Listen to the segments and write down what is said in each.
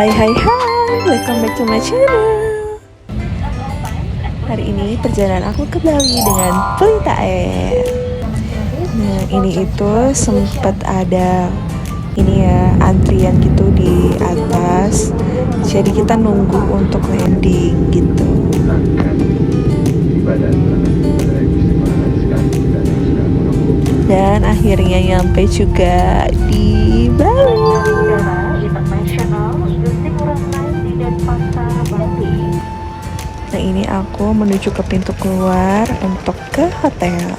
Hai, welcome back to my channel. Hari ini perjalanan aku ke Bali dengan Pelita Air. Nah, ini itu sempat ada antrian gitu di atas. Jadi kita nunggu untuk landing gitu. Dan akhirnya nyampe juga di Bali. Nah, ini aku menuju ke pintu keluar untuk ke hotel.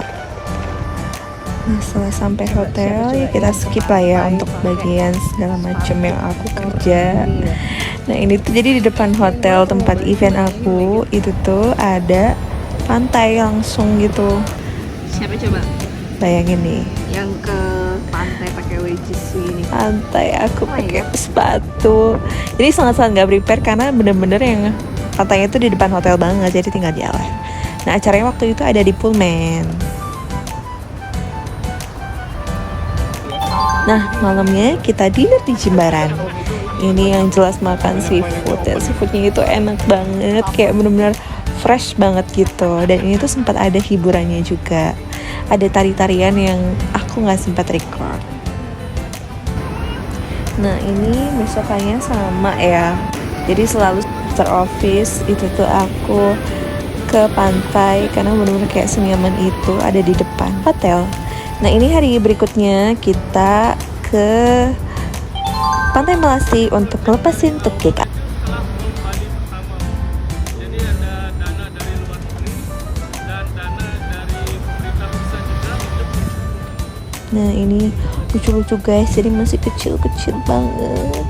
Nah, setelah sampai hotel ya kita skip lah ya untuk bagian segala macam yang aku kerja. Nah, ini tuh jadi di depan hotel tempat event aku itu tuh ada pantai langsung gitu. Siapa coba? Bayangin nih, Yang ke pantai pakai wedges ini. pantai aku pakai sepatu. Jadi sangat-sangat nggak prepare karena bener-bener yang pantainya itu di depan hotel banget, jadi tinggal jalan. Nah, acaranya waktu itu ada di Pullman. Nah, malamnya kita dinner di Jimbaran. Ini yang jelas makan seafood ya. Seafoodnya itu enak banget, kayak bener-bener fresh banget gitu. Dan ini tuh sempat ada hiburannya juga. Ada tari-tarian yang aku nggak sempat record. Nah, ini besokannya sama ya. Jadi selalu after office itu tuh aku ke pantai karena benar-benar kayak senyaman itu ada di depan hotel. Nah, ini hari berikutnya kita ke Pantai Melati untuk ngelepasin tukik. Jadi ada dana dari luar negeri dan dana dari pemerintah pusat juga untuk. Nah, ini lucu-lucu guys, jadi masih kecil-kecil banget.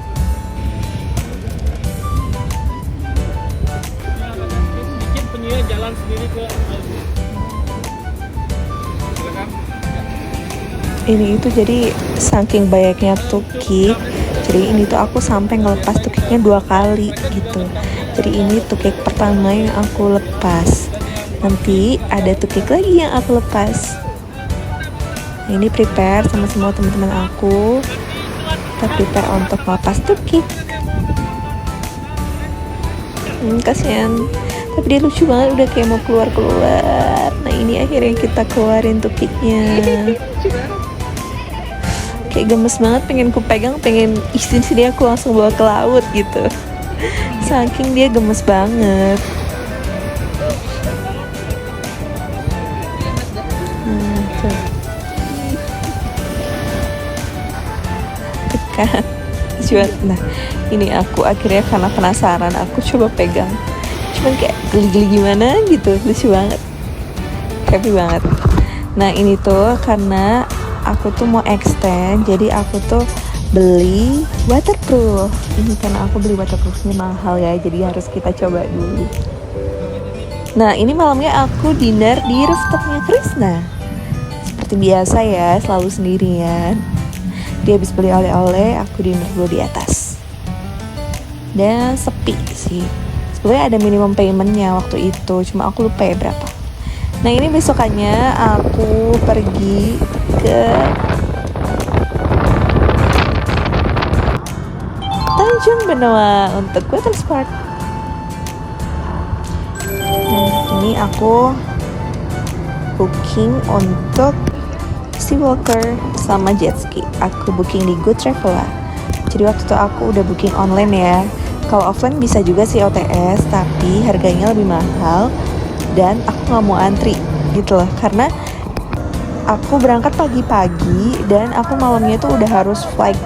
Sedikit penyu jalan sendiri ke silakan. Ini itu jadi saking banyaknya tukik, jadi ini tuh aku sampai ngelepas tukiknya 2 kali gitu. Jadi ini tukik pertama yang aku lepas, nanti ada tukik lagi yang aku lepas. Nah, ini prepare sama semua teman-teman aku, kita prepare untuk melepas tukik. Kasihan, tapi dia lucu banget, udah kayak mau keluar. Nah, ini akhirnya kita keluarin tukiknya. Kayak gemes banget, pengen ku pegang, pengen isin sini aku langsung bawa ke laut gitu. Saking dia gemes banget. Tuh. Kan. Nah, ini aku akhirnya karena penasaran, aku coba pegang. Cuman kayak geli-geli gimana gitu, lucu banget. Happy banget. Nah, ini tuh karena aku tuh mau extend, jadi aku tuh beli waterproof. Ini karena aku beli waterproofnya mahal ya, jadi harus kita coba dulu. Nah, ini malamnya aku dinner di rooftopnya Krisna. Seperti biasa ya, selalu sendirian. Dia habis beli oleh-oleh, aku dinner dulu di atas. Dan sepi sih. Sebenarnya ada minimum paymentnya waktu itu, cuma aku lupa ya berapa. Nah, ini besokannya aku pergi ke Tanjung Benoa untuk water sport. Nah, ini aku booking untuk Sea Walker sama jet ski. Aku booking di Good Traveler. Jadi waktu itu aku udah booking online ya. Kalau offline bisa juga sih OTS, tapi harganya lebih mahal. Dan aku gak mau antri gitu loh, karena aku berangkat pagi-pagi dan aku malamnya tuh udah harus flight.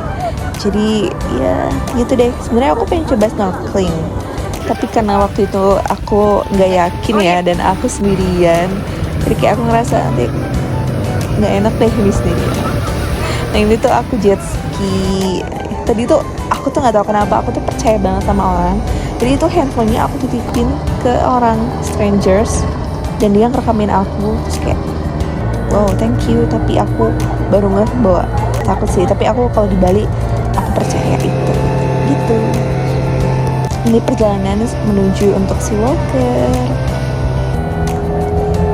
Jadi ya gitu deh. Sebenarnya aku pengen coba snorkeling, tapi karena waktu itu aku nggak yakin ya, dan aku sendirian, jadi kayak aku ngerasa nanti nggak enak deh ini sendirian. Nah, ini tuh aku jet ski. Tadi tuh aku tuh nggak tahu kenapa aku tuh percaya banget sama orang. Jadi itu handphonenya aku titipin ke orang strangers dan dia ngerekamin aku, terus kayak wow thank you, tapi aku baru nggak bawa, takut sih, tapi aku kalau di Bali aku percaya itu gitu. Ini perjalanan menuju untuk Sea Walker.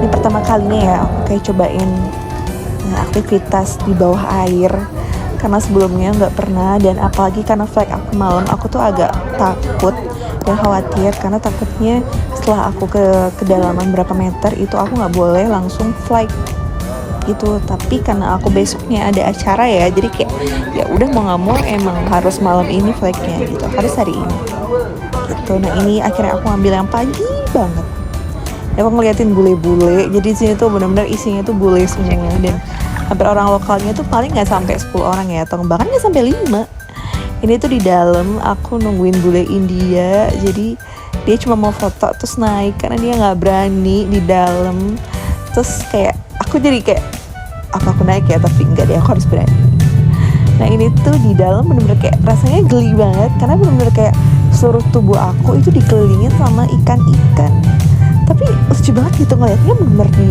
Ini pertama kalinya ya aku kayak cobain aktivitas di bawah air, karena sebelumnya nggak pernah, dan apalagi karena flight aku malam, aku tuh agak takut dan khawatir karena takutnya setelah aku ke kedalaman berapa meter itu aku nggak boleh langsung flight gitu. Tapi karena aku besoknya ada acara ya, jadi kayak ya udah mau nggak mau emang harus malam ini flightnya gitu, harus hari ini gitu. Nah ini akhirnya aku ambil yang pagi banget. Ya aku ngeliatin bule-bule, jadi di sini tuh benar-benar isinya tuh bule semua, dan hampir orang lokalnya tuh paling nggak sampai 10 orang ya, atau bahkan nggak sampai 5. Ini tuh di dalam aku nungguin bule India, jadi dia cuma mau foto terus naik karena dia nggak berani di dalam. Terus kayak aku jadi kayak apa aku naik ya, tapi enggak deh, aku harus berani. Nah ini tuh di dalam bener-bener kayak rasanya geli banget karena bener-bener kayak seluruh tubuh aku itu dikelilingin sama ikan-ikan. Tapi lucu banget gitu ngeliatnya, bener-bener di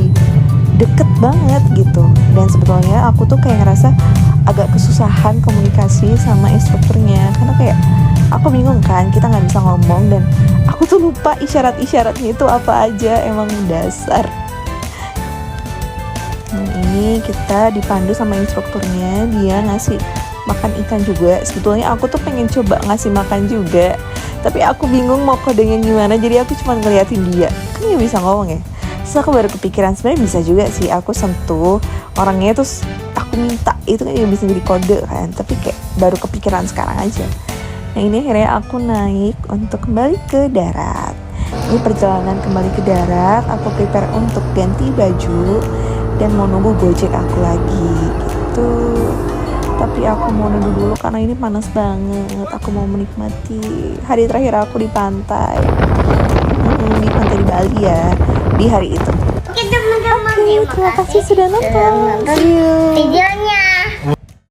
deket banget gitu. Dan sebetulnya aku tuh kayak ngerasa agak kesusahan komunikasi sama instrukturnya karena kayak aku bingung kan, kita nggak bisa ngomong dan aku tuh lupa isyarat-isyaratnya itu apa aja, emang dasar. Nah ini kita dipandu sama instrukturnya, dia ngasih makan ikan juga. Sebetulnya aku tuh pengen coba ngasih makan juga, tapi aku bingung mau kodenya gimana, jadi aku cuma ngeliatin dia, kan dia bisa ngomong ya. Terus aku baru kepikiran sebenarnya bisa juga sih aku sentuh orangnya terus aku minta, itu kan bisa jadi kode kan, tapi kayak baru kepikiran sekarang aja. Nah ini akhirnya aku naik untuk kembali ke darat. Ini perjalanan kembali ke darat, aku prepare untuk ganti baju dan mau nunggu Gojek aku lagi gitu. Tapi aku mau nunggu dulu karena ini panas banget. Aku mau menikmati hari terakhir aku di pantai. Di pantai di Bali ya, di hari itu. Oke teman-teman, Terima kasih sudah nonton. See you. Video